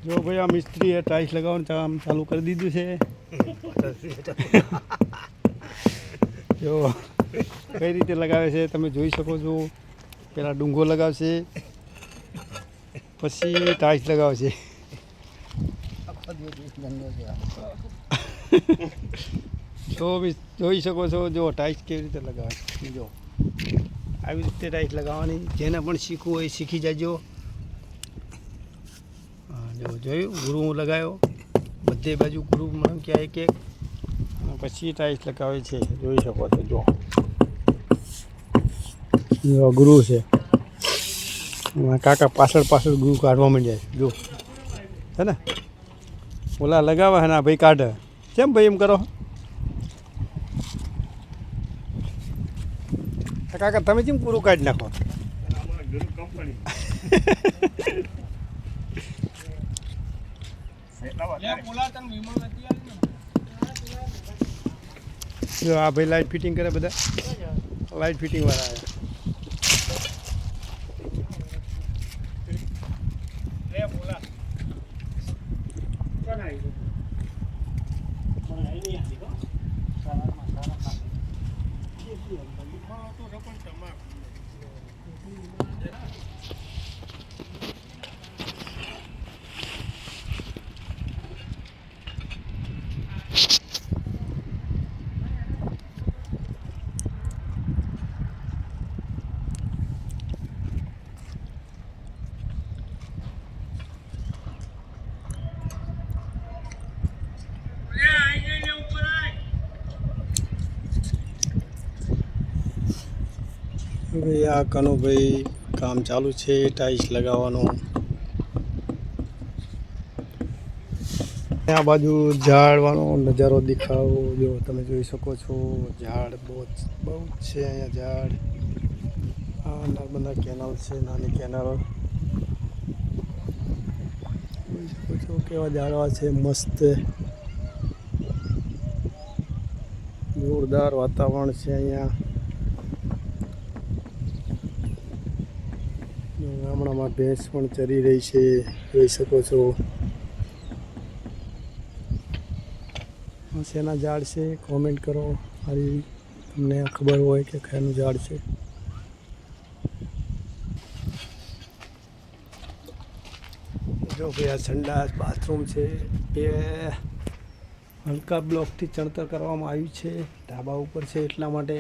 જો ભાઈ આ મિસ્ત્રીએ ટાઇલ્સ લગાવવાનું કામ ચાલુ કરી દીધું છે. જો કઈ રીતે લગાવે છે તમે જોઈ શકો છો. પહેલાં ડુંગો લગાવશે, પછી ટાઇલ્સ લગાવશે. તો જોઈ શકો છો જો ટાઇલ્સ કેવી રીતે લગાવે. જો આવી રીતે ટાઇલ્સ લગાવવાની. જેને પણ શીખવું હોય શીખી જજો. જો જોયું ગુરુ લગાવ્યો, બધે બાજુ ગુરુ ક્યાં એક એક, અને પછી ટાઇલ્સ લગાવે છે. જોઈ શકો છો. જો ગુરુ છે, કાકા પાછળ ગુરુ કાઢવા માંડ્યા છે. જો છે ને, ઓલા લગાવે ને આ ભાઈ કાઢે. કેમ ભાઈ એમ કરો કાકા? તમે કેમ પૂરું કાઢી નાખો? જો આ ભાઈ લાઇટ ફિટિંગ કરે, બધા લાઇટ ફિટિંગ વાળા આવ્યા. ભાઈ આ કનુભાઈ કામ ચાલુ છે ટાઇલ્સ લગાવવાનું. આ બાજુ ઝાડવાનો નજારો દેખાવો. જો તમે જોઈ શકો છો, ઝાડ બહુ છે અહીંયા. ઝાડ, આ નર્મદા કેનાલ છે, નાની કેનાલ. જોઈ શકો છો કેવા ઝાડવા છે, મસ્ત જોરદાર વાતાવરણ છે અહીંયા. ગામડામાં ભેંસ પણ ચરી રહી છે, જોઈ શકો છો. શેના ઝાડ છે કોમેન્ટ કરો, મારી તમને ખબર હોય કે કયાનું ઝાડ છે. જો ભાઈ આ સંડાસ બાથરૂમ છે. બે હલકા બ્લોકથી ચણતર કરવામાં આવ્યું છે. ધાબા ઉપર છે એટલા માટે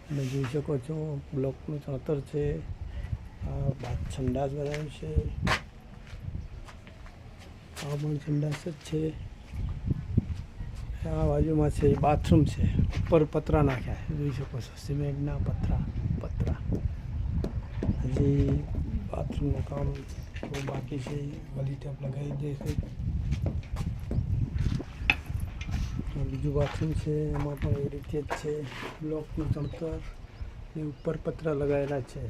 તમે જોઈ શકો છો બ્લોકનું ચણતર છે. આ સંડાસ બનાવ્યું છે. આ પણ સંડાસ જ છે. આ બાજુમાં છે બાથરૂમ છે. ઉપર પતરા નાખ્યા જોઈ શકો છો, સિમેન્ટના પતરા. હજી બાથરૂમનું કામ થોડું બાકી છે. ગલી ટેપ લગાવી દેશે. બીજું બાથરૂમ છે, એમાં પણ એ રીતે જ છે. બ્લોકનું ચણતર ને ઉપર પતરા લગાવેલા છે.